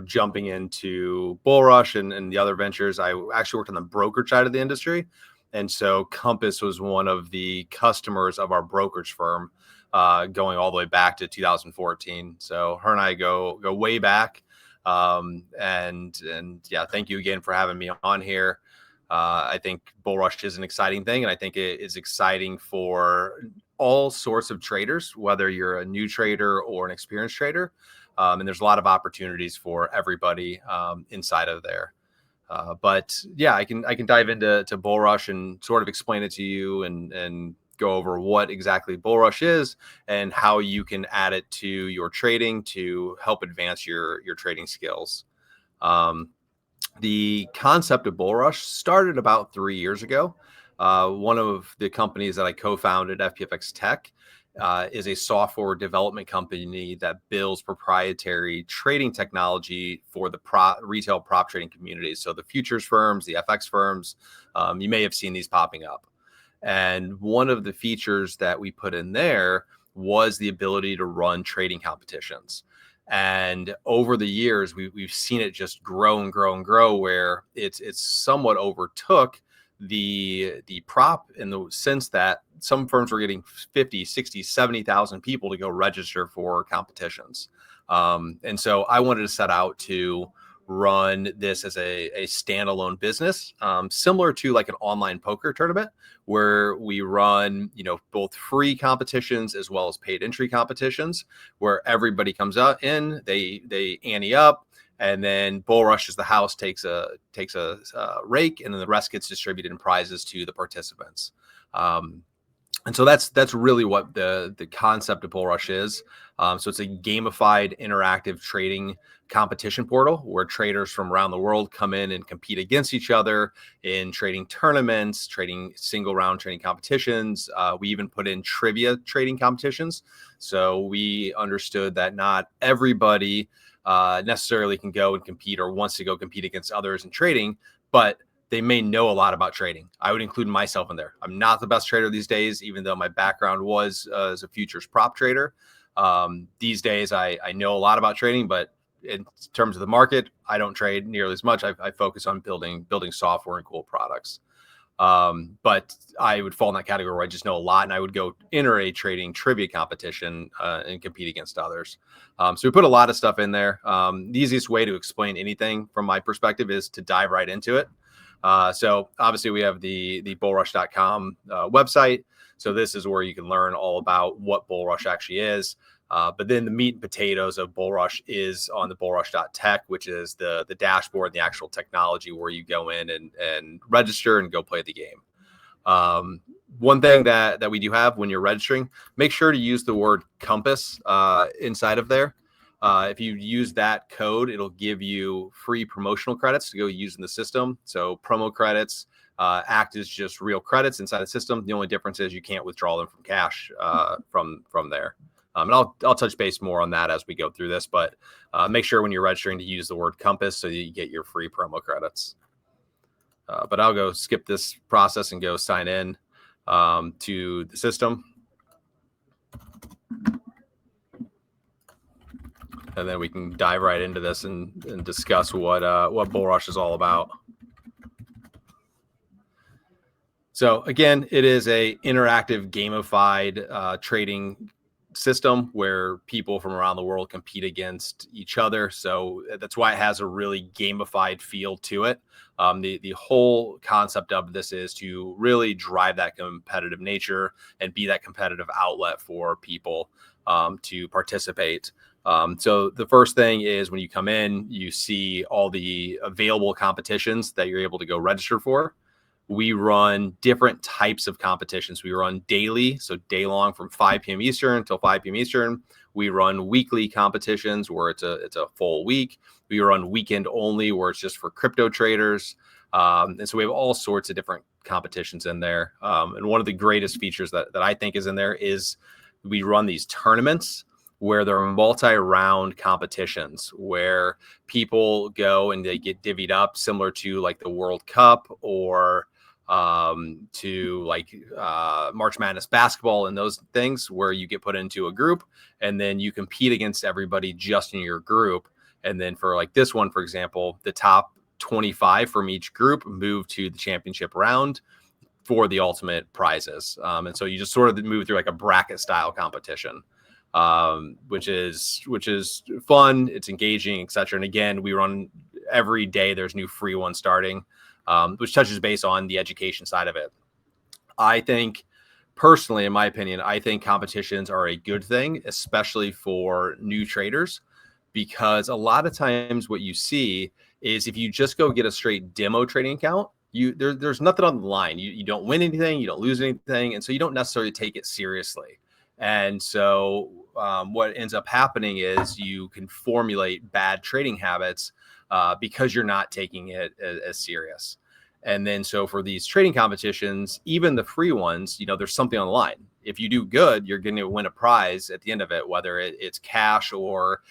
jumping into Bullrush and the other ventures, I actually worked on the brokerage side of the industry. And so Compass was one of the customers of our brokerage firm, going all the way back to 2014. So her and I go way back. And yeah, thank you again for having me on here. I think Bullrush is an exciting thing, and I think it is exciting for all sorts of traders, whether you're a new trader or an experienced trader. And there's a lot of opportunities for everybody inside of there. But yeah, I can dive into Bullrush and sort of explain it to you and go over what exactly Bullrush is and how you can add it to your trading to help advance your trading skills. The concept of Bullrush started about 3 years ago. One of the companies that I co-founded, FPFX Tech, is a software development company that builds proprietary trading technology for the retail prop trading community. So the futures firms, the FX firms, you may have seen these popping up. And one of the features that we put in there was the ability to run trading competitions. And over the years, we've seen it just grow and grow and grow, where it's somewhat overtook the prop in the sense that some firms were getting 50, 60, 70,000 people to go register for competitions. And so I wanted to set out to run this as a standalone business, similar to like an online poker tournament, where we run, both free competitions as well as paid entry competitions, where everybody comes out in, they ante up, and then Bullrush as the house takes a rake, and then the rest gets distributed in prizes to the participants. And so that's really what the concept of Bullrush is. So it's a gamified interactive trading competition portal where traders from around the world come in and compete against each other in trading tournaments, trading single round trading competitions. We even put in trivia trading competitions. So we understood that not everybody necessarily can go and compete or wants to go compete against others in trading, but they may know a lot about trading. I would include myself in there. I'm not the best trader these days, even though my background was as a futures prop trader. These days, I know a lot about trading, but in terms of the market, I don't trade nearly as much. I focus on building software and cool products. But I would fall in that category where I just know a lot, and I would go enter a trading trivia competition and compete against others. So we put a lot of stuff in there. The easiest way to explain anything from my perspective is to dive right into it. So obviously we have the bullrush.com website. So this is where you can learn all about what Bullrush actually is. But then the meat and potatoes of Bullrush is on the bullrush.tech, which is the dashboard, the actual technology where you go in and register and go play the game. One thing that we do have when you're registering, make sure to use the word compass inside of there. If you use that code, it'll give you free promotional credits to go use in the system. So promo credits act as just real credits inside the system. The only difference is you can't withdraw them from cash from there. And I'll touch base more on that as we go through this, but make sure when you're registering to use the word compass so you get your free promo credits. But I'll go skip this process and go sign in to the system. And then we can dive right into this and discuss what Bullrush is all about. So again, it is a interactive gamified trading system where people from around the world compete against each other. So that's why it has a really gamified feel to it. The whole concept of this is to really drive that competitive nature and be that competitive outlet for people to participate. So the first thing is when you come in, you see all the available competitions that you're able to go register for. We run different types of competitions. We run daily, so day long from 5 p.m. Eastern until 5 p.m. Eastern. We run weekly competitions where it's a full week. We run weekend only where it's just for crypto traders. And so we have all sorts of different competitions in there. And one of the greatest features that I think is in there is we run these tournaments where there are multi-round competitions where people go and they get divvied up similar to like the World Cup or to like March Madness basketball and those things where you get put into a group and then you compete against everybody just in your group. And then for like this one, for example, the top 25 from each group move to the championship round for the ultimate prizes. And so you just sort of move through like a bracket style competition, which is fun. It's engaging, etc. And again, we run every day. There's new free ones starting, which touches base on the education side of it. I think personally, in my opinion, I think competitions are a good thing, especially for new traders, because a lot of times what you see is if you just go get a straight demo trading account, there's nothing on the line. You don't win anything, you don't lose anything, and so you don't necessarily take it seriously. And so what ends up happening is you can formulate bad trading habits because you're not taking it as serious. And then so for these trading competitions, even the free ones, there's something on the line. If you do good, you're going to win a prize at the end of it, whether it's cash or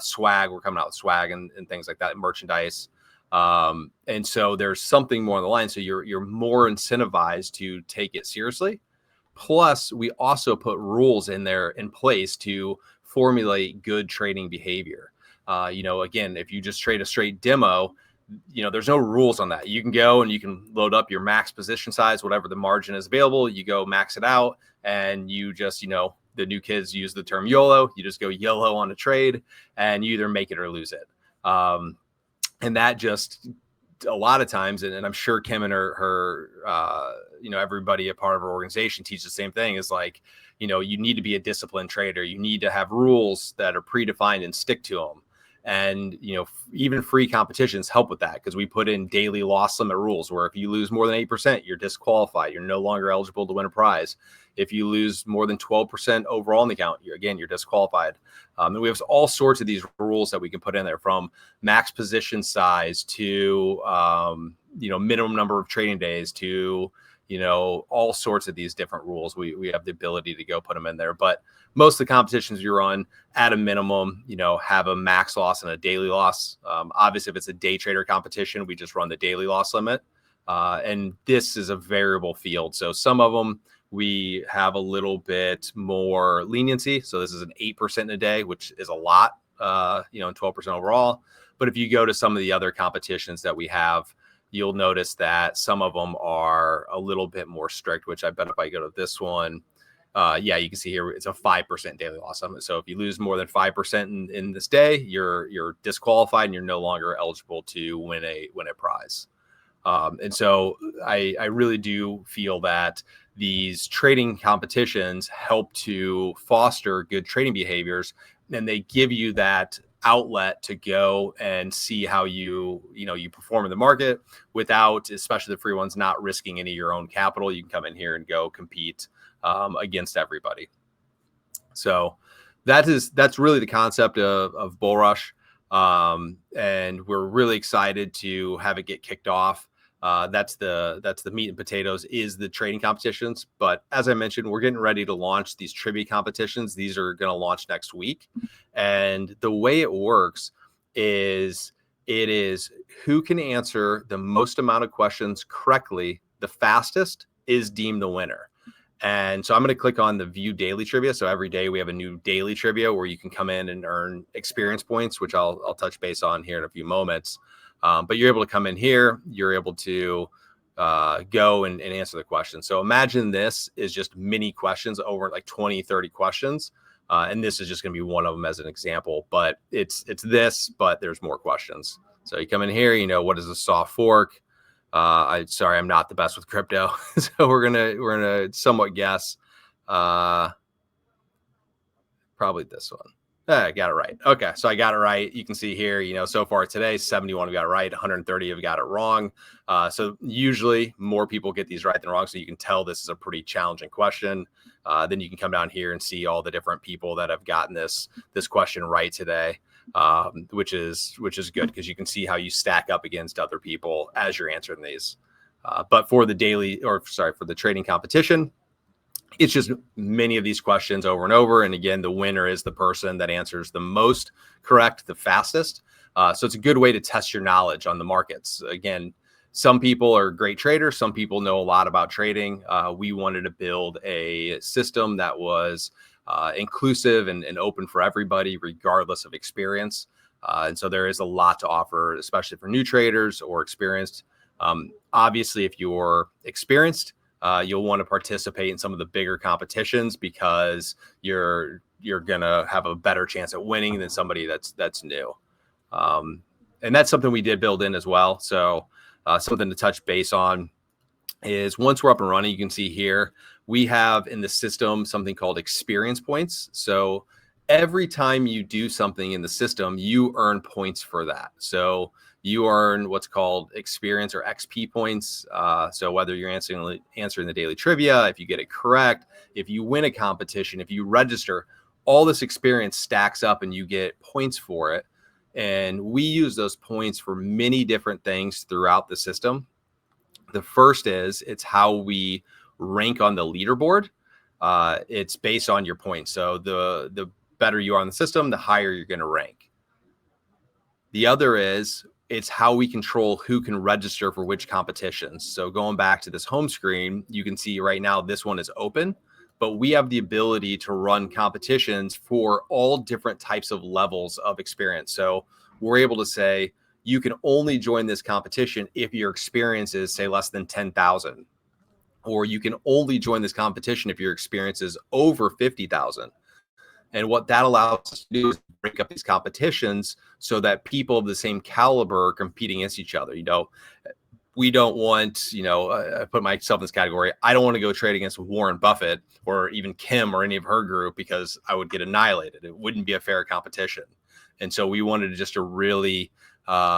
swag. We're coming out with swag and things like that, merchandise. And so there's something more on the line. So you're more incentivized to take it seriously. Plus, we also put rules in place to formulate good trading behavior. Again, if you just trade a straight demo, there's no rules on that. You can go and you can load up your max position size, whatever the margin is available. You go max it out, and you just, the new kids use the term YOLO. You just go YOLO on a trade, and you either make it or lose it. And that just a lot of times, and I'm sure Kim and her everybody a part of her organization teaches the same thing, is like, you need to be a disciplined trader. You need to have rules that are predefined and stick to them. And, even free competitions help with that, because we put in daily loss limit rules where if you lose more than 8%, you're disqualified. You're no longer eligible to win a prize. If you lose more than 12% overall in the account, you're disqualified. And we have all sorts of these rules that we can put in there, from max position size to, minimum number of trading days to, all sorts of these different rules. We have the ability to go put them in there. But most of the competitions you run at a minimum, have a max loss and a daily loss. Obviously, if it's a day trader competition, we just run the daily loss limit. And this is a variable field. So some of them we have a little bit more leniency. So this is an 8% in a day, which is a lot, and 12% overall. But if you go to some of the other competitions that we have, you'll notice that some of them are a little bit more strict, which I bet if I go to this one, you can see here, it's a 5% daily loss limit. So if you lose more than 5% in this day, you're disqualified and you're no longer eligible to win a prize. And so I really do feel that these trading competitions help to foster good trading behaviors, and they give you that outlet to go and see how you perform in the market without, especially the free ones, not risking any of your own capital. You can come in here and go compete against everybody. So that's really the concept of Bullrush. And we're really excited to have it get kicked off. That's the meat and potatoes, is the trading competitions. But as I mentioned, we're getting ready to launch these trivia competitions. These are going to launch next week. And the way it works is it is who can answer the most amount of questions correctly the fastest is deemed the winner. And so I'm going to click on the view daily trivia. So every day we have a new daily trivia where you can come in and earn experience points, which I'll touch base on here in a few moments. But you're able to come in here, you're able to go and answer the question. So imagine this is just mini questions over like 20, 30 questions. And this is just going to be one of them as an example, but it's this, but there's more questions. So you come in here, what is a soft fork? I'm not the best with crypto. So we're gonna somewhat guess, probably this one. I got it right. Okay, so I got it right. You can see here, so far today, 71 we got it right, 130 have got it wrong. So usually more people get these right than wrong. So you can tell this is a pretty challenging question. Then you can come down here and see all the different people that have gotten this question right today, which is good, because you can see how you stack up against other people as you're answering these. But for the trading competition, it's just many of these questions over and over. And again, the winner is the person that answers the most correct, the fastest. So it's a good way to test your knowledge on the markets. Again, some people are great traders. Some people know a lot about trading. We wanted to build a system that was inclusive and open for everybody, regardless of experience. And so there is a lot to offer, especially for new traders or experienced. Obviously, if you're experienced, you'll want to participate in some of the bigger competitions because you're gonna have a better chance at winning than somebody that's new. And that's something we did build in as well. So something to touch base on is once we're up and running, you can see here, we have in the system something called experience points. So every time you do something in the system, you earn points for that. So you earn what's called experience or XP points. So whether you're answering the daily trivia, if you get it correct, if you win a competition, if you register, all this experience stacks up and you get points for it. And we use those points for many different things throughout the system. The first is it's how we rank on the leaderboard. It's based on your points. So the better you are on the system, the higher you're going to rank. The other is it's how we control who can register for which competitions. So going back to this home screen, you can see right now this one is open, but we have the ability to run competitions for all different types of levels of experience. So we're able to say, you can only join this competition if your experience is, say, less than 10,000, or you can only join this competition if your experience is over 50,000. And what that allows us to do is break up these competitions so that people of the same caliber are competing against each other. We don't want, I put myself in this category. I don't want to go trade against Warren Buffett or even Kim or any of her group because I would get annihilated. It wouldn't be a fair competition. And so we wanted just to really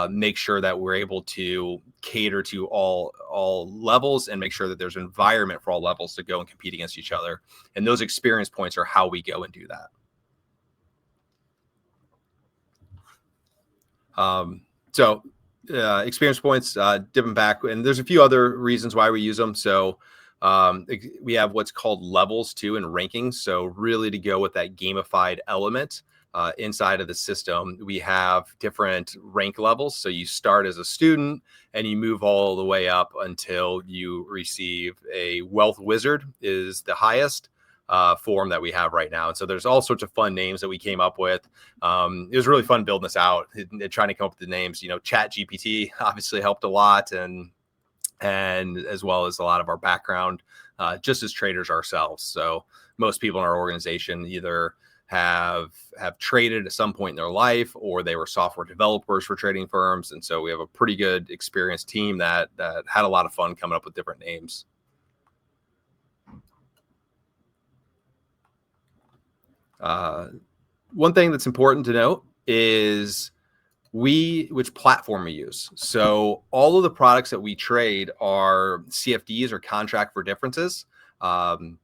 make sure that we're able to cater to all levels and make sure that there's an environment for all levels to go and compete against each other. And those experience points are how we go and do that. So experience points, dipping back, and there's a few other reasons why we use them. So we have what's called levels too and rankings. So really to go with that gamified element. Inside of the system, we have different rank levels. So you start as a student and you move all the way up until you receive a wealth wizard is the highest form that we have right now. And so there's all sorts of fun names that we came up with. It was really fun building this out and trying to come up with the names. Chat GPT obviously helped a lot, and as well as a lot of our background just as traders ourselves. So most people in our organization either have traded at some point in their life, or they were software developers for trading firms. And so we have a pretty good experienced team that had a lot of fun coming up with different names. One thing that's important to note is which platform we use. So all of the products that we trade are CFDs or contract for differences. And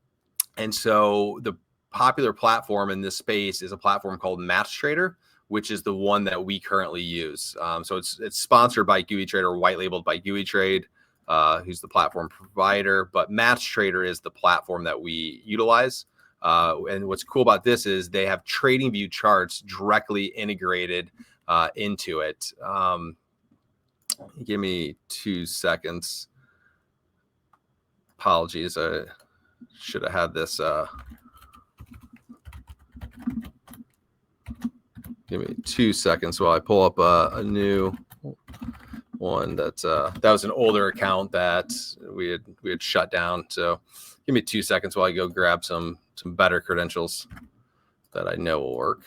so the popular platform in this space is a platform called MatchTrader, which is the one that we currently use. So it's sponsored by GUI-Trade or white labeled by GUI-Trade, who's the platform provider. But MatchTrader is the platform that we utilize. And what's cool about this is they have TradingView charts directly integrated into it. Give me 2 seconds. Apologies, I should have had this. Give me 2 seconds while I pull up a new one that was an older account that we had shut down. So give me 2 seconds while I go grab some better credentials that I know will work.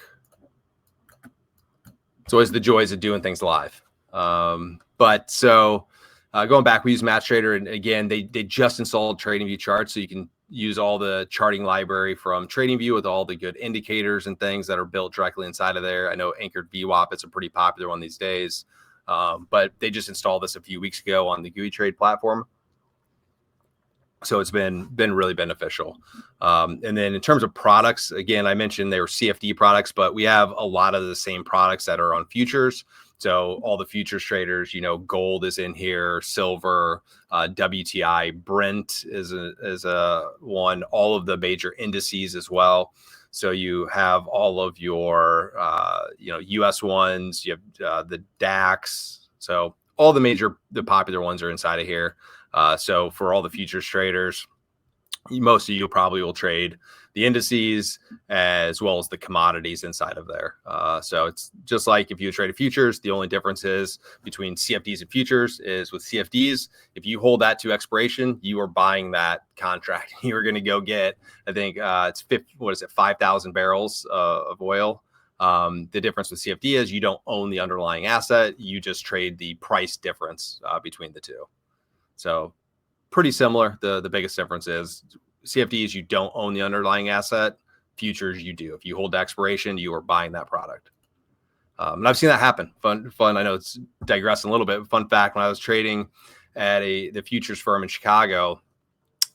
It's always the joys of doing things live. But so going back, we use MatchTrader, and again, they just installed TradingView charts, so you can use all the charting library from TradingView with all the good indicators and things that are built directly inside of there. I know Anchored VWAP, it's a pretty popular one these days, but they just installed this a few weeks ago on the GUI-Trade platform. So it's been really beneficial. And then in terms of products, again, I mentioned they were CFD products, but we have a lot of the same products that are on futures. So all the futures traders, gold is in here, silver, WTI, Brent is a one, all of the major indices as well. So you have all of your, US ones, you have the DAX. So all the popular ones are inside of here. So for all the futures traders, most of you probably will trade the indices as well as the commodities inside of there. So it's just like if you trade futures, the only difference is between CFDs and futures is with CFDs, if you hold that to expiration, you are buying that contract. You're going to go get, I think it's 5,000 barrels of oil. The difference with CFD is you don't own the underlying asset. You just trade the price difference between the two. So pretty similar. The biggest difference is CFDs, you don't own the underlying asset. Futures, you do. If you hold to expiration, you are buying that product. And I've seen that happen. Fun. I know it's digressing a little bit. Fun fact, when I was trading at the futures firm in Chicago,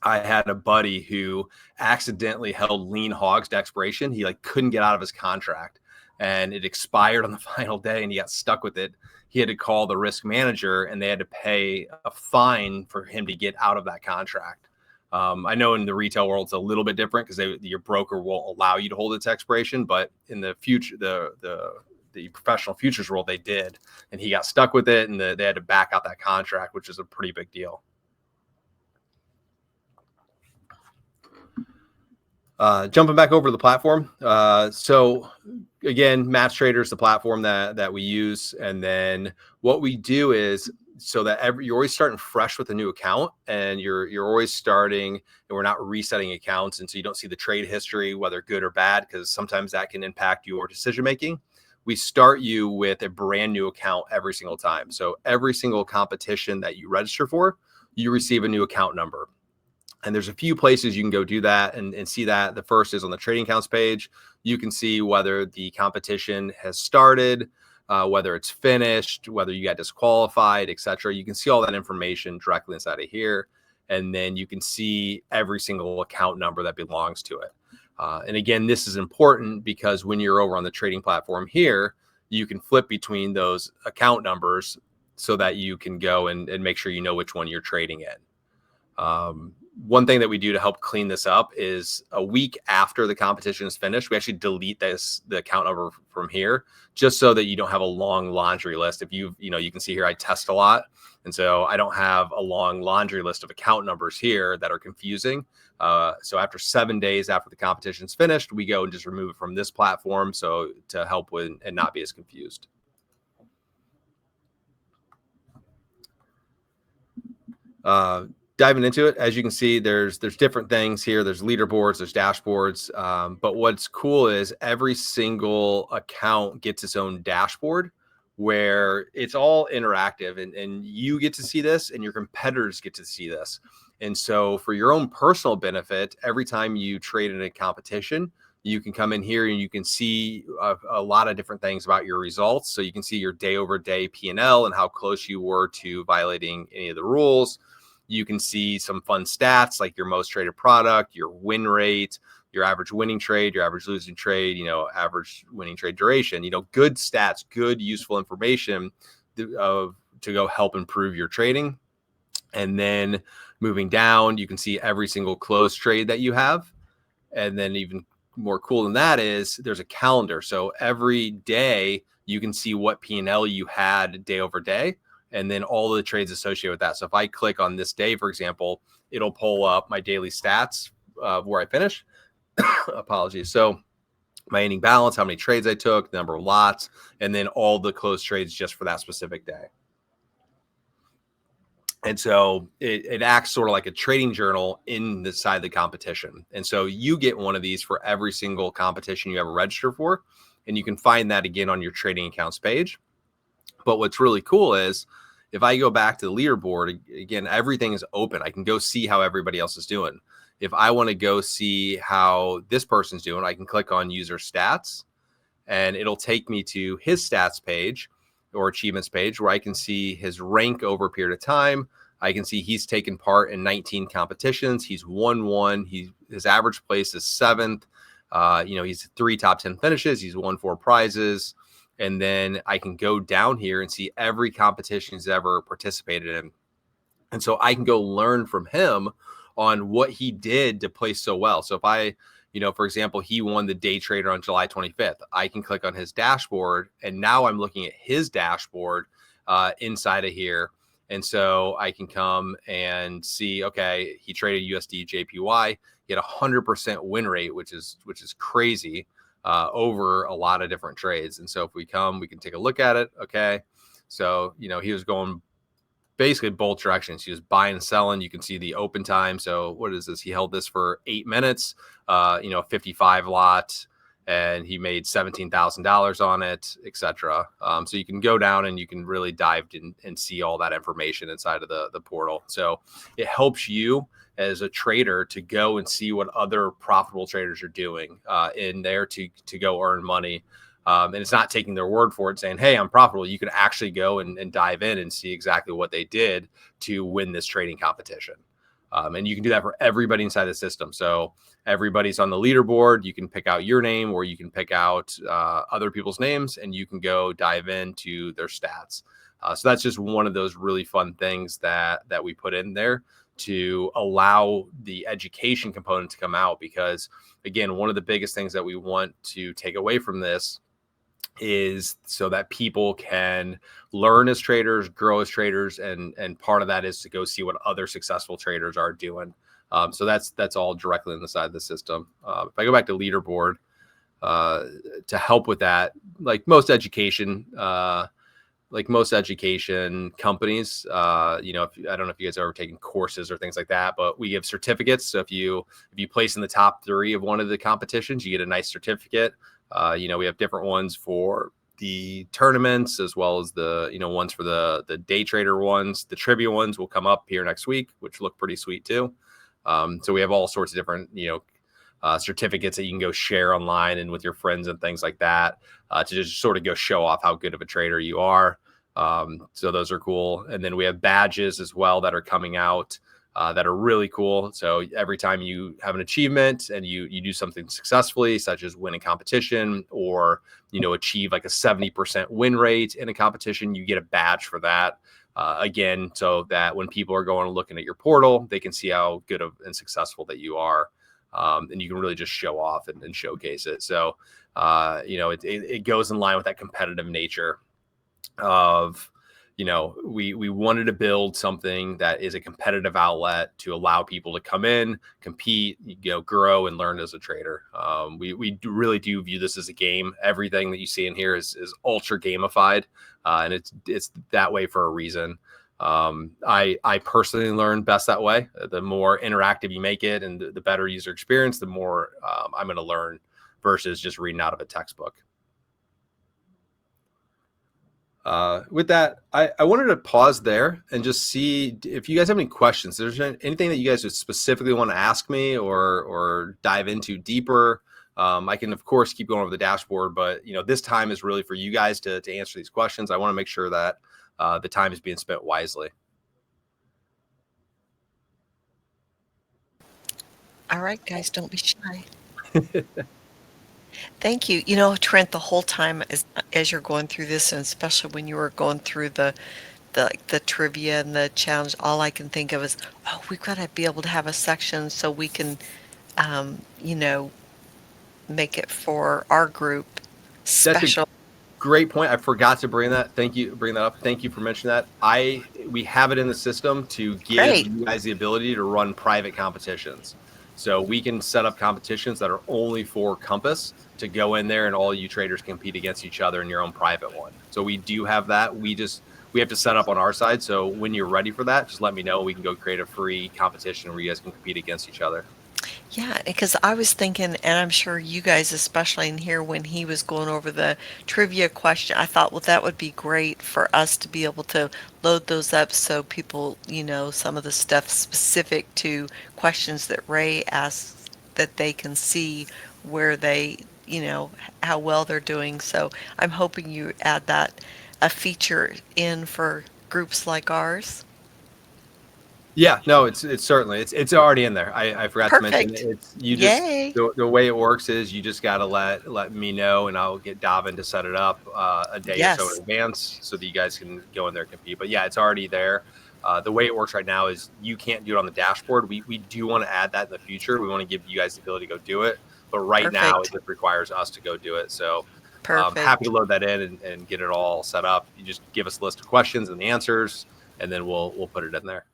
I had a buddy who accidentally held lean hogs to expiration. He couldn't get out of his contract, and it expired on the final day, and he got stuck with it. He had to call the risk manager, and they had to pay a fine for him to get out of that contract. I know in the retail world it's a little bit different because your broker won't allow you to hold it to expiration, but in the future, the professional futures world, they did, and he got stuck with it, and they had to back out that contract, which is a pretty big deal. Jumping back over to the platform. So again, MaxTrader is the platform that we use. And then what we do is so that you're always starting fresh with a new account, and you're always starting, and we're not resetting accounts. And so you don't see the trade history, whether good or bad, because sometimes that can impact your decision making. We start you with a brand new account every single time. So every single competition that you register for, you receive a new account number. And there's a few places you can go do that and see that. The first is on the trading accounts page. You can see whether the competition has started, whether it's finished, whether you got disqualified, etc. You can see all that information directly inside of here. And then you can see every single account number that belongs to it. And again, this is important because when you're over on the trading platform here, you can flip between those account numbers so that you can go and make sure you know which one you're trading in. One thing that we do to help clean this up is a week after the competition is finished, we actually delete the account number from here, just so that you don't have a long laundry list. If you can see here, I test a lot. And so I don't have a long laundry list of account numbers here that are confusing. So after 7 days after the competition's finished, we go and just remove it from this platform. So to help with and not be as confused. Diving into it, as you can see, there's different things here. There's leaderboards, there's dashboards. But what's cool is every single account gets its own dashboard where it's all interactive, and you get to see this and your competitors get to see this. And so for your own personal benefit, every time you trade in a competition, you can come in here and you can see a lot of different things about your results. So you can see your day over day P&L and how close you were to violating any of the rules. You can see some fun stats like your most traded product, your win rate, your average winning trade, your average losing trade, average winning trade duration, good stats, good useful information to go help improve your trading. And then moving down, you can see every single close trade that you have. And then even more cool than that is there's a calendar. So every day you can see what P&L you had day over day, and then all the trades associated with that. So if I click on this day, for example, it'll pull up my daily stats of where I finished. Apologies. So my ending balance, how many trades I took, the number of lots, and then all the closed trades just for that specific day. And so it acts sort of like a trading journal in the side of the competition. And so you get one of these for every single competition you ever register for. And you can find that again on your trading accounts page. But what's really cool is if I go back to the leaderboard, again, everything is open. I can go see how everybody else is doing. If I want to go see how this person's doing, I can click on user stats and it'll take me to his stats page or achievements page where I can see his rank over a period of time. I can see he's taken part in 19 competitions. He's won one. His average place is 7th. He's 3 top 10 finishes. He's won 4 prizes. And then I can go down here and see every competition he's ever participated in. And so I can go learn from him on what he did to play so well. So if I, for example, he won the day trader on July 25th, I can click on his dashboard. And now I'm looking at his dashboard inside of here. And so I can come and see, okay, he traded USD JPY. He had 100% win rate, which is crazy, over a lot of different trades. And so if we come, we can take a look at it. Okay. So, he was going basically both directions. He was buying and selling. You can see the open time. So what is this? He held this for 8 minutes, 55 lot, and he made $17,000 on it, etc. So you can go down and you can really dive in and see all that information inside of the portal. So it helps you as a trader to go and see what other profitable traders are doing in there to go earn money. And it's not taking their word for it, saying, hey, I'm profitable. You can actually go and dive in and see exactly what they did to win this trading competition. And you can do that for everybody inside the system. So everybody's on the leaderboard. You can pick out your name, or you can pick out other people's names, and you can go dive into their stats. So that's just one of those really fun things that we put in there to allow the education component to come out. Because again, one of the biggest things that we want to take away from this is so that people can learn as traders, grow as traders, and part of that is to go see what other successful traders are doing. So that's all directly on the side of the system. If I go back to leaderboard, to help with that, like most education companies, I don't know if you guys are ever taking courses or things like that, but we give certificates. So if you place in the top 3 of one of the competitions, you get a nice certificate. We have different ones for the tournaments, as well as the ones for the day trader ones. The trivia ones will come up here next week, which look pretty sweet too. So we have all sorts of different certificates that you can go share online and with your friends and things like that, to just sort of go show off how good of a trader you are. So those are cool. And then we have badges as well that are coming out that are really cool. So every time you have an achievement and you do something successfully, such as win a competition, or achieve like a 70% win rate in a competition, you get a badge for that. Again, so that when people are going and looking at your portal, they can see how good and successful that you are. And you can really just show off and showcase it. So, it goes in line with that competitive nature of, we wanted to build something that is a competitive outlet to allow people to come in, compete, grow and learn as a trader. We really do view this as a game. Everything that you see in here is ultra gamified, and it's that way for a reason. I personally learn best that way. The more interactive you make it and the better user experience, the more I'm going to learn versus just reading out of a textbook. With that, I wanted to pause there and just see if you guys have any questions. There's anything that you guys would specifically want to ask me or dive into deeper. I can, of course, keep going over the dashboard, but this time is really for you guys to answer these questions. I want to make sure that the time is being spent wisely. All right, guys, don't be shy. Thank you. Trent, the whole time as you're going through this, and especially when you were going through the trivia and the challenge, all I can think of is, oh, we've got to be able to have a section so we can, um, you know, make it for our group That's a special. great point. I forgot to bring that. Thank you. Bring that up. Thank you for mentioning that. We have it in the system to give Great. you guys the ability to run private competitions. So we can set up competitions that are only for Compass to go in there, and all you traders compete against each other in your own private one. So we do have that. We have to set up on our side. So when you're ready for that, just let me know. We can go create a free competition where you guys can compete against each other. Yeah, because I was thinking, and I'm sure you guys, especially in here when he was going over the trivia question, I thought, well, that would be great for us to be able to load those up so people, some of the stuff specific to questions that Ray asks, that they can see where they, how well they're doing. So I'm hoping you add that a feature in for groups like ours. Yeah, no, it's certainly it's already in there. I forgot to mention Perfect. it's you just Yay. the way it works is you just got to let me know, and I'll get Davin to set it up a day or so in Yes. advance so that you guys can go in there and compete. But yeah, it's already there. The way it works right now is you can't do it on the dashboard. We do want to add that in the future. We want to give you guys the ability to go do it, but right now it Perfect. just requires us to go do it. So happy Perfect. to load that in and get it all set up. You just give us a list of questions and the answers, and then we'll put it in there.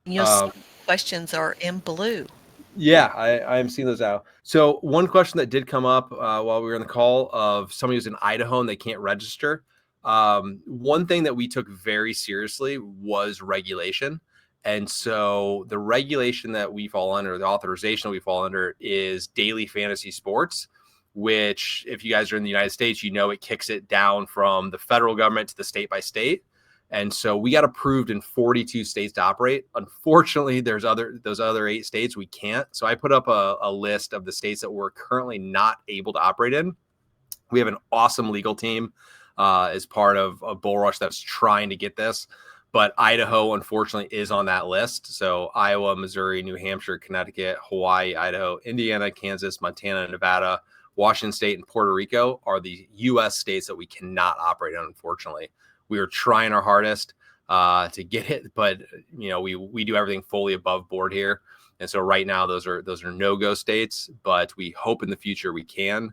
Some questions are in blue. Yeah, I'm seeing those out. So one question that did come up while we were on the call of somebody who's in Idaho and they can't register. One thing that we took very seriously was regulation. And so the regulation that we fall under, the authorization that we fall under is daily fantasy sports, which if you guys are in the United States, it kicks it down from the federal government to the state by state. And so we got approved in 42 states to operate. Unfortunately, those other 8 states we can't. So I put up a list of the states that we're currently not able to operate in. We have an awesome legal team as part of Bullrush that's trying to get this. But Idaho, unfortunately, is on that list. So Iowa, Missouri, New Hampshire, Connecticut, Hawaii, Idaho, Indiana, Kansas, Montana, Nevada, Washington State, and Puerto Rico are the U.S. states that we cannot operate in, unfortunately. We are trying our hardest to get it, but we do everything fully above board here. And so right now those are no-go states, but we hope in the future we can.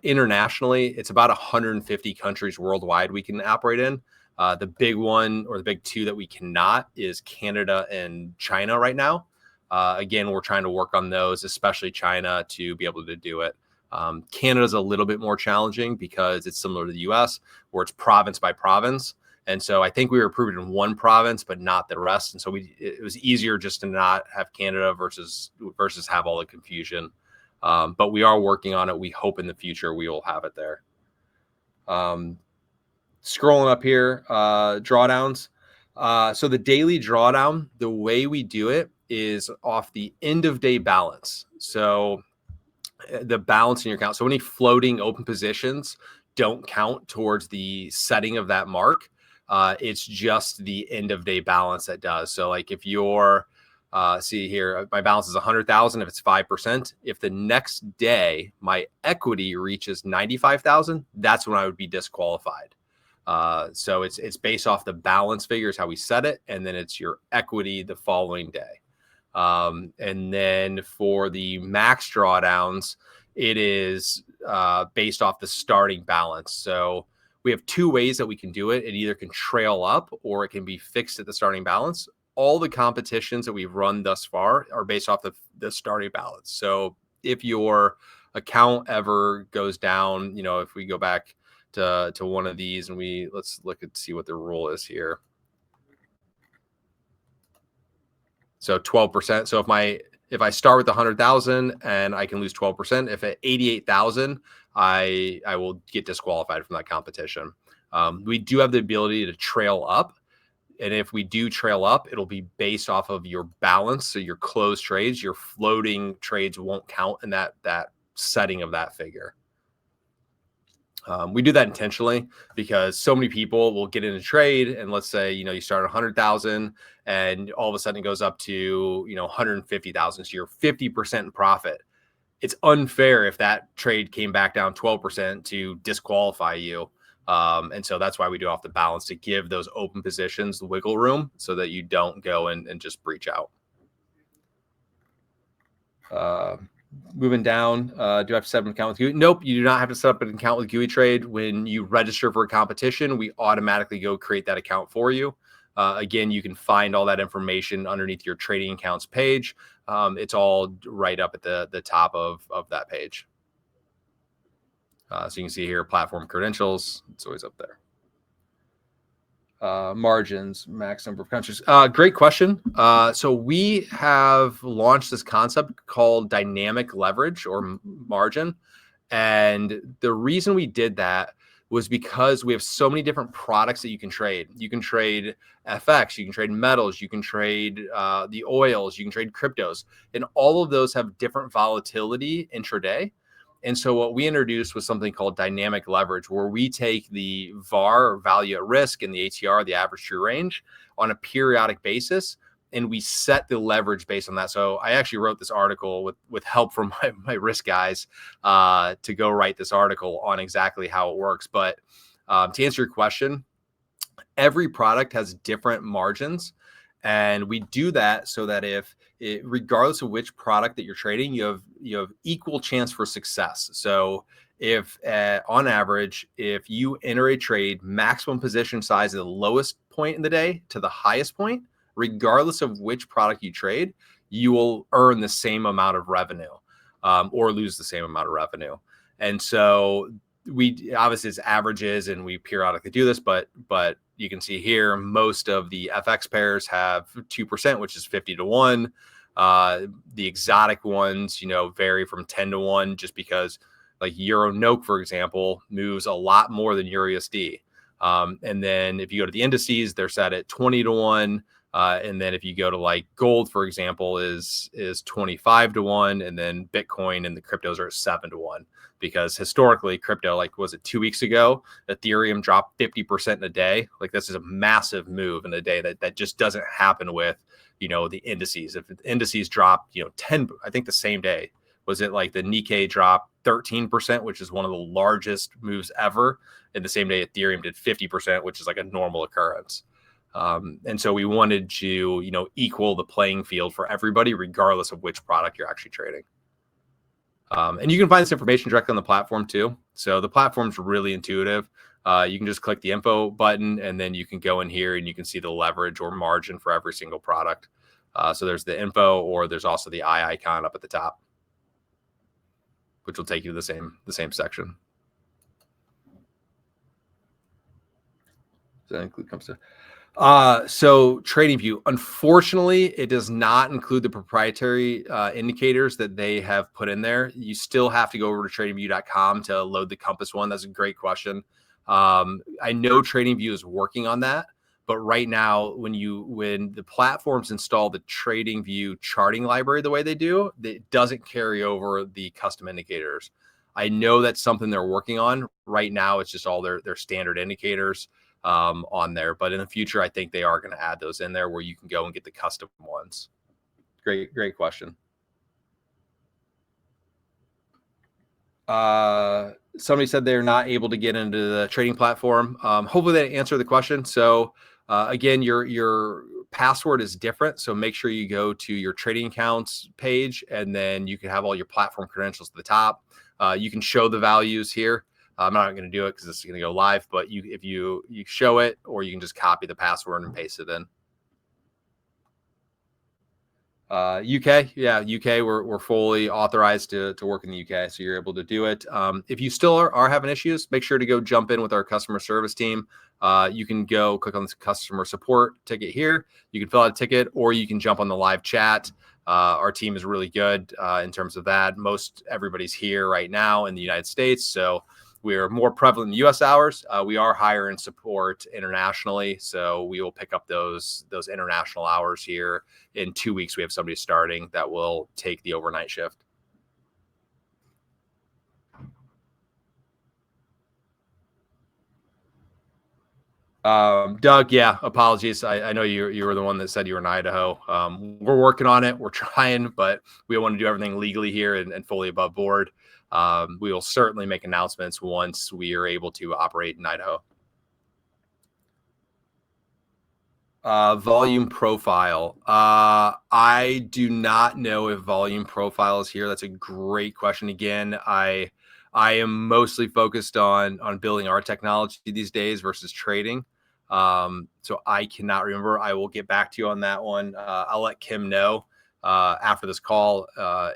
Internationally, it's about 150 countries worldwide we can operate in. The big one or the big 2 that we cannot is Canada and China right now. Again, we're trying to work on those, especially China, to be able to do it. Canada's a little bit more challenging because it's similar to the US where it's province by province. And so I think we were approved in one province, but not the rest. And so it was easier just to not have Canada versus have all the confusion. But we are working on it. We hope in the future we will have it there. Scrolling up here, drawdowns. So the daily drawdown, the way we do it is off the end of day balance. So the balance in your account. So any floating open positions don't count towards the setting of that mark. It's just the end of day balance that does. So like if you're, see here, my balance is 100,000. If it's 5%, if the next day my equity reaches 95,000, that's when I would be disqualified. So it's based off the balance figures, how we set it. And then it's your equity the following day. And then for the max drawdowns, it is based off the starting balance. So we have 2 ways that we can do it. It either can trail up or it can be fixed at the starting balance. All the competitions that we've run thus far are based off the starting balance. So if your account ever goes down, if we go back to one of these and let's look and see what the rule is here. So 12%. So if I start with 100,000 and I can lose 12%, if at 88,000, I will get disqualified from that competition. We do have the ability to trail up. And if we do trail up, it'll be based off of your balance. So your closed trades, your floating trades won't count in that setting of that figure. We do that intentionally because so many people will get in a trade and let's say, you start 100,000 and all of a sudden it goes up to, 150,000. So you're 50% in profit. It's unfair if that trade came back down 12% to disqualify you. And so that's why we do off the balance to give those open positions the wiggle room so that you don't go and just breach out. Moving down, do I have to set up an account with GUI? Nope, you do not have to set up an account with GUI Trade. When you register for a competition, we automatically go create that account for you. Again, you can find all that information underneath your trading accounts page. It's all right up at the top of that page. So you can see here, platform credentials. It's always up there. Margins, max number of countries. Great question. So we have launched this concept called dynamic leverage or margin. And the reason we did that was because we have so many different products that you can trade. You can trade FX, you can trade metals, you can trade the oils, you can trade cryptos. And all of those have different volatility intraday. And so what we introduced was something called dynamic leverage, where we take the VAR, or value at risk, and the ATR, the average true range, on a periodic basis, and we set the leverage based on that. So I actually wrote this article with help from my risk guys to go write this article on exactly how it works. But to answer your question, every product has different margins. And we do that so that regardless of which product that you're trading, you have equal chance for success. So if on average, if you enter a trade, maximum position size at the lowest point in the day to the highest point, regardless of which product you trade, you will earn the same amount of revenue, or lose the same amount of revenue. And so we obviously it's averages and we periodically do this, but you can see here most of the FX pairs have 2%, which is 50 to 1. The exotic ones, vary from 10 to 1, just because like Euro NOK, for example, moves a lot more than Euro USD. And then if you go to the indices, they're set at 20 to 1. And then if you go to like gold, for example, is 25 to 1. And then Bitcoin and the cryptos are at 7 to 1. Because historically, crypto, like, was it 2 weeks ago, Ethereum dropped 50% in a day. Like, this is a massive move in a day that just doesn't happen with, the indices. If the indices drop, 10, I think the same day, was it like the Nikkei dropped 13%, which is one of the largest moves ever. And the same day Ethereum did 50%, which is like a normal occurrence. And so we wanted to, equal the playing field for everybody, regardless of which product you're actually trading. And you can find this information directly on the platform too. So the platform's really intuitive. You can just click the info button and then you can go in here and you can see the leverage or margin for every single product. So there's the info, or there's also the eye icon up at the top, which will take you to the same section. Does that include comes to? So TradingView, unfortunately, it does not include the proprietary indicators that they have put in there. You still have to go over to tradingview.com to load the Compass one. That's a great question. I know TradingView is working on that, but right now, when the platforms install the TradingView charting library the way they do, it doesn't carry over the custom indicators. I know that's something they're working on. Right now, it's just all their standard indicators on there, but in the future, I think they are going to add those in there where you can go and get the custom ones. Great question. Somebody said they're not able to get into the trading platform. Hopefully they answer the question. So again, your password is different. So make sure you go to your trading accounts page, and then you can have all your platform credentials at the top. You can show the values here. I'm not going to do it because this is going to go live, but if you show it, or you can just copy the password and paste it in. UK, yeah, UK, we're fully authorized to work in the UK, so you're able to do it. If you still are having issues, make sure to go jump in with our customer service team. You can go click on this customer support ticket here. You can fill out a ticket, or you can jump on the live chat. Our team is really good in terms of that. Most everybody's here right now in the United States, so we are more prevalent in U.S. hours. We are higher in support internationally, so we will pick up those international hours here. In 2 weeks, we have somebody starting that will take the overnight shift. Doug, yeah, apologies. I know you were the one that said you were in Idaho. We're working on it. We're trying, but we want to do everything legally here and fully above board. We will certainly make announcements once we are able to operate in Idaho. Volume profile. I do not know if volume profile is here. That's a great question. Again, I am mostly focused on building our technology these days versus trading. So I cannot remember. I will get back to you on that one. I'll let Kim know after this call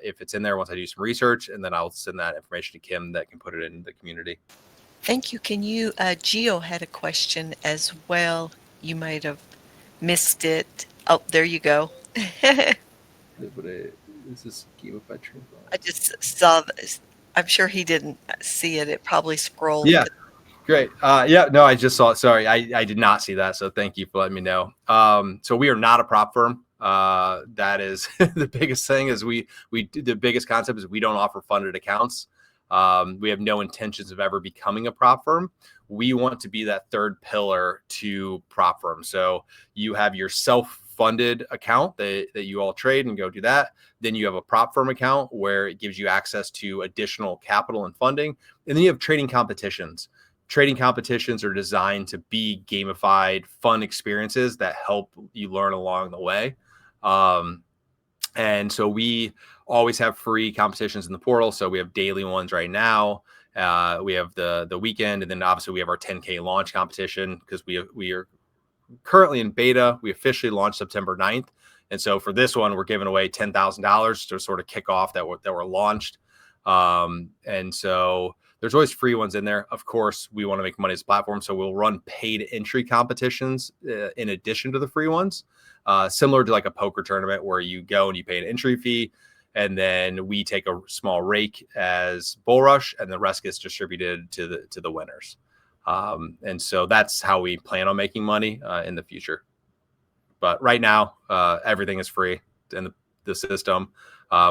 if it's in there once I do some research, and then I'll send that information to Kim that can put it in the community. Thank you. Can you, Gio had a question as well. You might have missed it. Oh, there you go. Is this gamified trade? I just saw this. I'm sure he didn't see it. It probably scrolled. Yeah. Great. Yeah, no, I just saw it. Sorry, I did not see that. So thank you for letting me know. So we are not a prop firm. That is the biggest thing. Is the biggest concept is we don't offer funded accounts. We have no intentions of ever becoming a prop firm. We want to be that third pillar to prop firm. So you have your self-funded account that you all trade and go do that. Then you have a prop firm account where it gives you access to additional capital and funding. And then you have trading competitions. Trading competitions are designed to be gamified, fun experiences that help you learn along the way. And so we always have free competitions in the portal. So we have daily ones right now. We have the weekend, and then obviously we have our 10K launch competition because we are currently in beta. We officially launched September 9th. And so for this one, we're giving away $10,000 to sort of kick off that were launched. And so there's always free ones in there. Of course, we want to make money as a platform. So we'll run paid entry competitions in addition to the free ones, similar to like a poker tournament where you go and you pay an entry fee. And then we take a small rake as Bullrush, and the rest gets distributed to the winners. And so that's how we plan on making money in the future. But right now, everything is free in the system.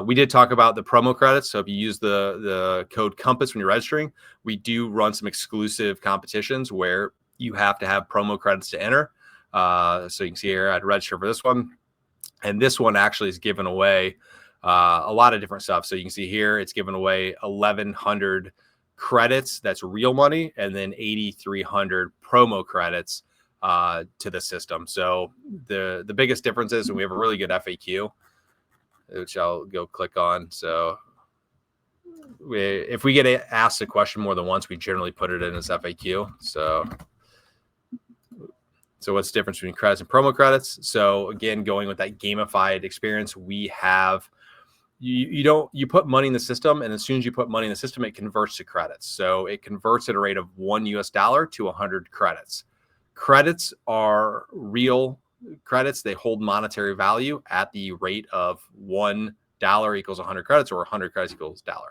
We did talk about the promo credits. So if you use the code Compass when you're registering, we do run some exclusive competitions where you have to have promo credits to enter. So you can see here, I'd register for this one. And this one actually is giving away a lot of different stuff. So you can see here, it's giving away 1,100 credits. That's real money. And then 8,300 promo credits to the system. So the biggest difference is, and we have a really good FAQ, which I'll go click on. So if we get asked a question more than once, we generally put it in as FAQ. So what's the difference between credits and promo credits? So again, going with that gamified experience, we have you put money in the system, and as soon as you put money in the system, it converts to credits. So it converts at a rate of $1 to 100 credits. Credits are real credits. They hold monetary value at the rate of $1 equals 100 credits, or 100 credits equals $1.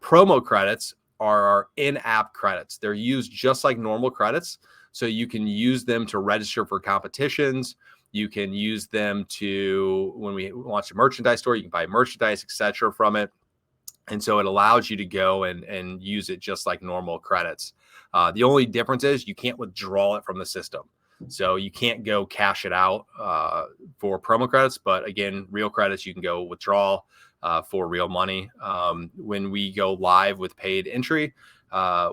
Promo credits are our in-app credits. They're used just like normal credits. So you can use them to register for competitions. You can use them to, when we launch a merchandise store, you can buy merchandise, etc. from it. And so it allows you to go and use it just like normal credits. The only difference is you can't withdraw it from the system. So you can't go cash it out for promo credits. But again, real credits, you can go withdraw for real money. When we go live with paid entry,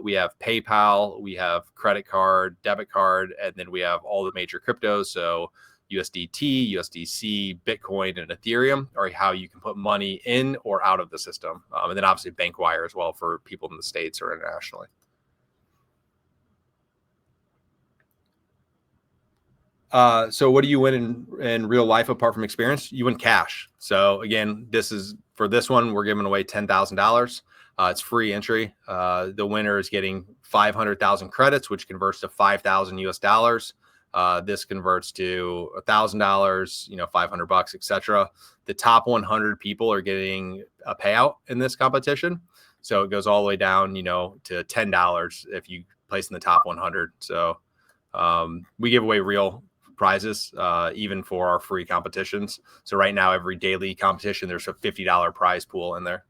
we have PayPal, we have credit card, debit card, and then we have all the major cryptos. So USDT, USDC, Bitcoin, and Ethereum are how you can put money in or out of the system. And then obviously BankWire as well for people in the States or internationally. So what do you win in real life apart from experience? You win cash. So again, for this one, we're giving away $10,000. It's free entry. The winner is getting 500,000 credits, which converts to 5,000 US dollars. This converts to $1,000, $500, etc. The top 100 people are getting a payout in this competition. So it goes all the way down, to $10 if you place in the top 100. So we give away real prizes, even for our free competitions. So right now, every daily competition, there's a $50 prize pool in there.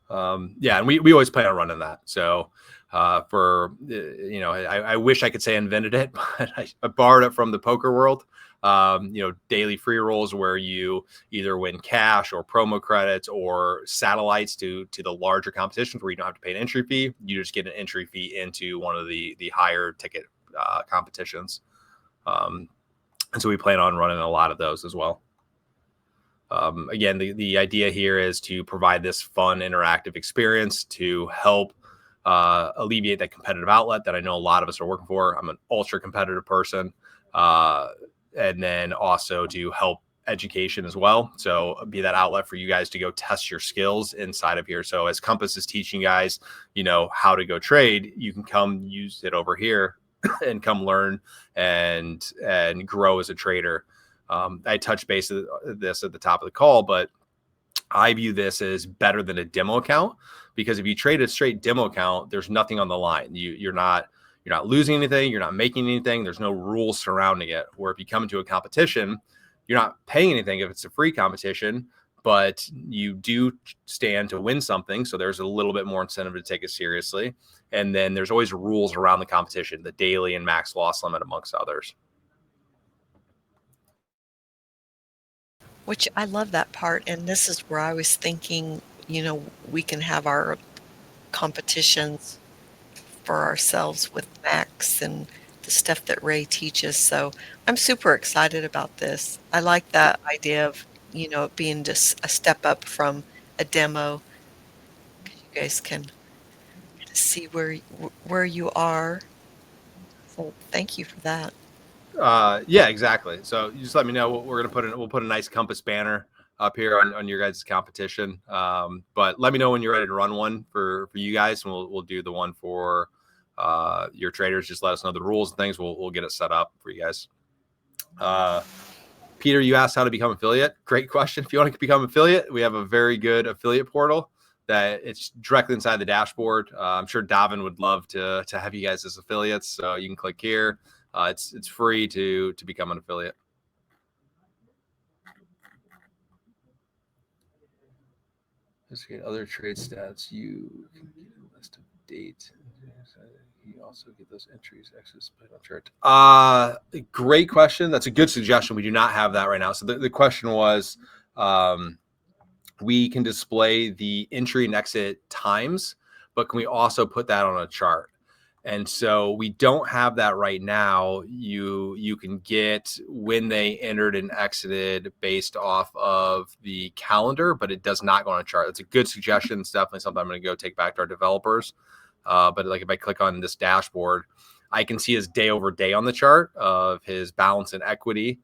And we always plan on running that. So I wish I could say I invented it, but I borrowed it from the poker world. Daily free rolls where you either win cash or promo credits or satellites to the larger competitions where you don't have to pay an entry fee. You just get an entry fee into one of the higher ticket competitions. And so we plan on running a lot of those as well. Again, the idea here is to provide this fun, interactive experience to help alleviate that competitive outlet that I know a lot of us are working for. I'm an ultra competitive person. And then also to help education as well. So be that outlet for you guys to go test your skills inside of here. So as Compass is teaching you guys, how to go trade, you can come use it over here and come learn and grow as a trader. I touched base of this at the top of the call, but I view this as better than a demo account, because if you trade a straight demo account, there's nothing on the line. You're not losing anything. You're not making anything. There's no rules surrounding it. Where if you come into a competition, you're not paying anything if it's a free competition, but you do stand to win something. So there's a little bit more incentive to take it seriously. And then there's always rules around the competition, the daily and max loss limit, amongst others. Which I love that part. And this is where I was thinking, we can have our competitions for ourselves with Max and the stuff that Ray teaches. So I'm super excited about this. I like that idea of, it being just a step up from a demo You guys can see where you are. So thank you for that. Yeah, exactly. So you just let me know. We're gonna put in. We'll put a nice compass banner up here on your guys' competition. But let me know when you're ready to run one for you guys, and we'll do the one for your traders. Just let us know the rules and things. We'll get it set up for you guys. Peter, you asked how to become affiliate. Great question. If you want to become affiliate, we have a very good affiliate portal that it's directly inside the dashboard. I'm sure Davin would love to have you guys as affiliates. So you can click here. It's free to become an affiliate. Let's get other trade stats. You can get a list of dates. You also get those entries access on chart. Great question. That's a good suggestion. We do not have that right now. So the question was, we can display the entry and exit times, but can we also put that on a chart? And so we don't have that right now. You can get when they entered and exited based off of the calendar, but it does not go on a chart. It's a good suggestion. It's definitely something I'm going to go take back to our developers. But like if I click on this dashboard, I can see his day over day on the chart of his balance and equity.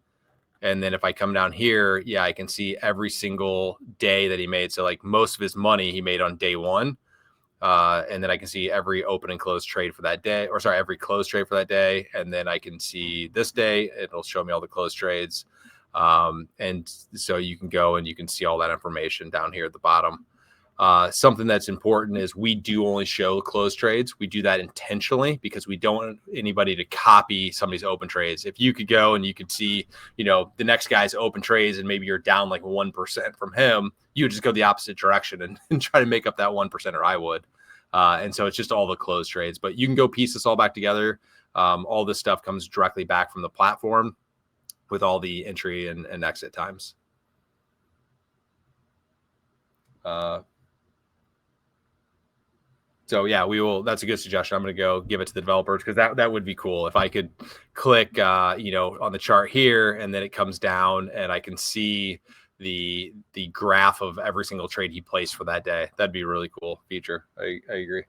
And then if I come down here, yeah, I can see every single day that he made. So like most of his money he made on day one. And then I can see every open and close trade for that day, or sorry, every close trade for that day. And then I can see this day, it'll show me all the close trades. And so you can go and you can see all that information down here at the bottom. Something that's important is we do only show close trades. We do that intentionally because we don't want anybody to copy somebody's open trades. If you could go and you could see, the next guy's open trades and maybe you're down like 1% from him, you would just go the opposite direction and try to make up that 1%, or I would. And so it's just all the close trades, but you can go piece this all back together. All this stuff comes directly back from the platform with all the entry and exit times. So yeah, we will. That's a good suggestion. I'm going to go give it to the developers because that would be cool if I could click, on the chart here, and then it comes down, and I can see the graph of every single trade he placed for that day. That'd be a really cool feature. I agree.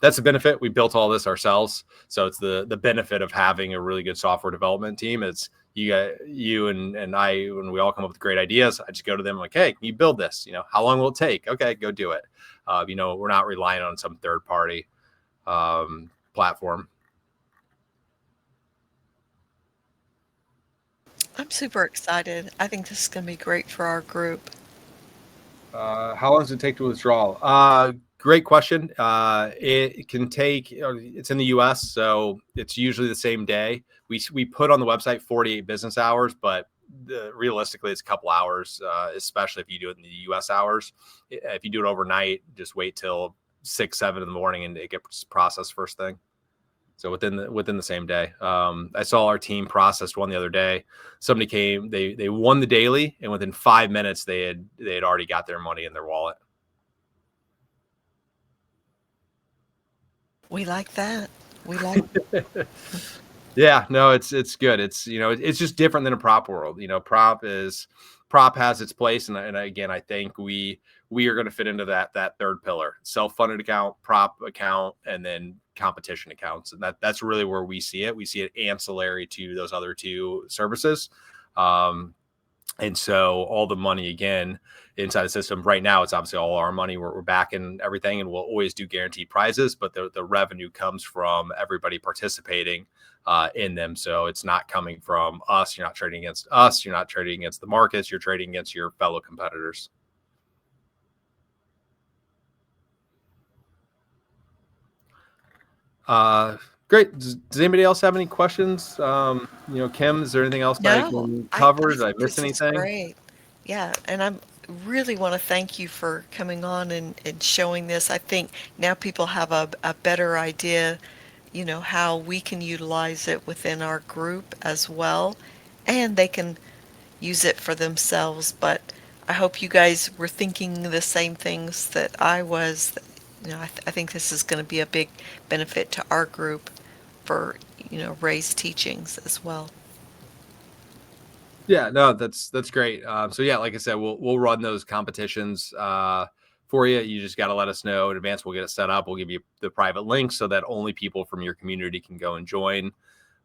That's a benefit. We built all this ourselves, so it's the benefit of having a really good software development team. It's you and I, when we all come up with great ideas, I just go to them like, hey, can you build this? How long will it take? Okay, go do it. We're not relying on some third party platform. I'm super excited. I think this is going to be great for our group. How long does it take to withdraw? Great question. It can take, it's in the US, so it's usually the same day. We put on the website 48 business hours, but realistically it's a couple hours, especially if you do it in the US hours. If you do it overnight, just wait till 6, 7 in the morning and it gets processed first thing. So within the same day. I saw our team processed one the other day. Somebody came, they won the daily, and within 5 minutes they had already got their money in their wallet. We like that. We like Yeah, no, it's good. It's it's just different than a prop world. Prop has its place, and again, I think we are going to fit into that third pillar: self-funded account, prop account, and then competition accounts. And that's really where we see it. We see it ancillary to those other two services. And so all the money again inside the system right now, it's obviously all our money. We're backing everything, and we'll always do guaranteed prizes, but the revenue comes from everybody participating in them. So it's not coming from us. You're not trading against us. You're not trading against the markets. You're trading against your fellow competitors. Great. Does anybody else have any questions? Kim, is there anything else that I No, can I cover? Did I think miss this is anything? great. Yeah, and I really want to thank you for coming on and showing this. I think now people have a better idea, how we can utilize it within our group as well, and they can use it for themselves. But I hope you guys were thinking the same things that I was. I think this is going to be a big benefit to our group for, Ray's teachings as well. Yeah, no, that's great. So yeah, like I said, we'll run those competitions for you. You just got to let us know in advance. We'll get it set up. We'll give you the private link so that only people from your community can go and join.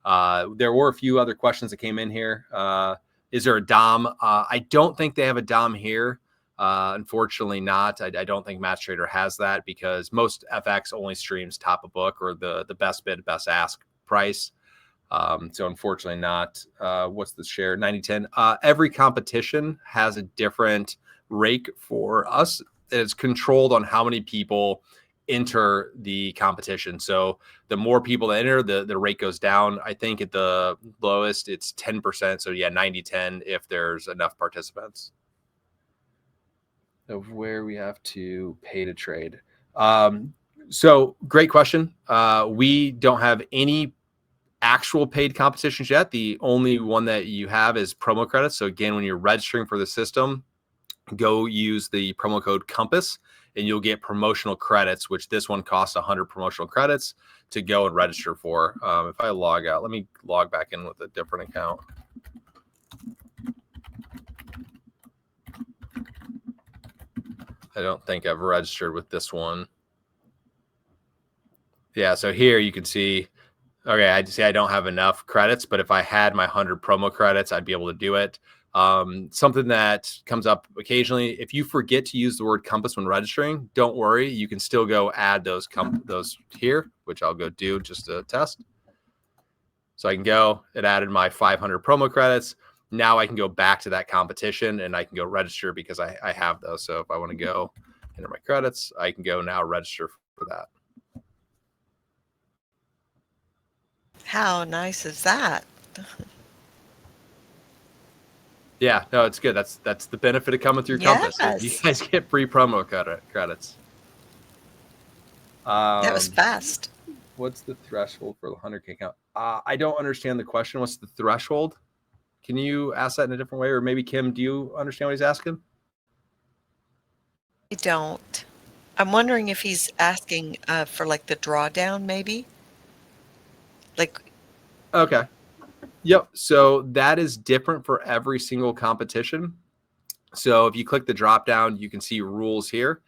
There were a few other questions that came in here. Is there a DOM? I don't think they have a DOM here. Unfortunately not. I don't think MatchTrader has that because most FX only streams top of book or the best bid, best ask price. So unfortunately not. What's the share? 90-10. Every competition has a different rake for us. It's controlled on how many people enter the competition. So the more people that enter, the rate goes down. I think at the lowest, it's 10%. So yeah, 90-10 if there's enough participants. Of where we have to pay to trade. So great question. We don't have any actual paid competitions yet. The only one that you have is promo credits. So again, when you're registering for the system, go use the promo code COMPASS and you'll get promotional credits, which this one costs 100 promotional credits to go and register for. If I log out, let me log back in with a different account. I don't think I've registered with this one. Yeah, so here you can see, okay, I see I don't have enough credits, but if I had my 100 promo credits, I'd be able to do it. Something that comes up occasionally, if you forget to use the word compass when registering, don't worry. You can still go add those here, which I'll go do just to test. So I can go, it added my 500 promo credits. Now I can go back to that competition and I can go register because I have those. So if I want to go enter my credits, I can go now register for that. How nice is that? Yeah, no, it's good. That's the benefit of coming through Compass. You guys get free promo credits. That was fast. What's the threshold for the 100K count? I don't understand the question. What's the threshold? Can you ask that in a different way? Or maybe, Kim, do you understand what he's asking? I don't. I'm wondering if he's asking for like the drawdown, maybe? Like, okay. Yep. So that is different for every single competition. So if you click the drop down, you can see rules here.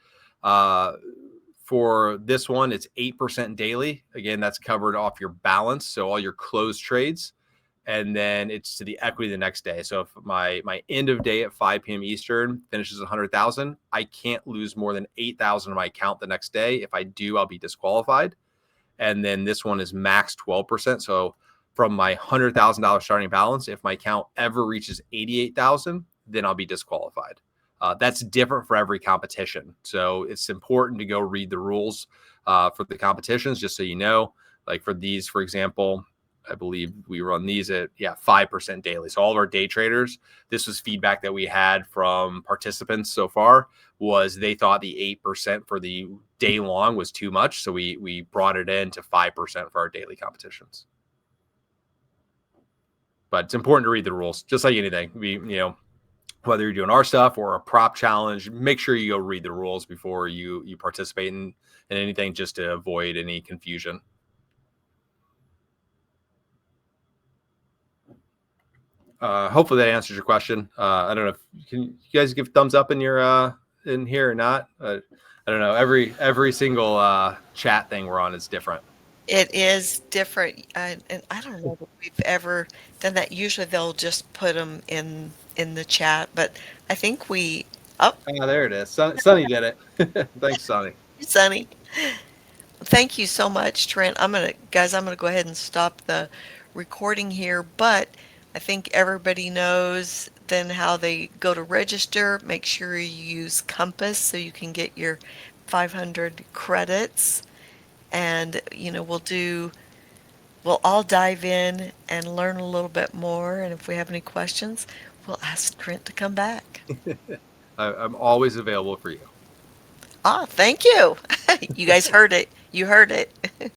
For this one, it's 8% daily. Again, that's covered off your balance. So all your closed trades. And then it's to the equity the next day. So if my end of day at 5 p.m. Eastern finishes 100,000, I can't lose more than 8,000 in my account the next day. If I do, I'll be disqualified. And then this one is max 12%. So from my $100,000 starting balance, if my account ever reaches 88,000, then I'll be disqualified. That's different for every competition. So it's important to go read the rules for the competitions, just so you know. Like for these, for example, I believe we run these at 5% daily. So all of our day traders, this was feedback that we had from participants so far, was they thought the 8% for the day long was too much. So we brought it in to 5% for our daily competitions. But it's important to read the rules, just like anything. Whether you're doing our stuff or a prop challenge, make sure you go read the rules before you participate in anything, just to avoid any confusion. Hopefully that answers your question. I don't know if can you guys give thumbs up in your in here or not. I don't know. Every single chat thing we're on is different. it is different, and I don't know that we've ever done that. Usually they'll just put them in the chat, but I think we. Oh, there it is. Sonny did it. Thanks, Sonny. Sonny. Thank you so much, Trent. I'm gonna go ahead and stop the recording here, but I think everybody knows then how they go to register. Make sure you use Compass so you can get your 500 credits. And, we'll all dive in and learn a little bit more. And if we have any questions, we'll ask Trent to come back. I'm always available for you. Thank you. You guys heard it. You heard it.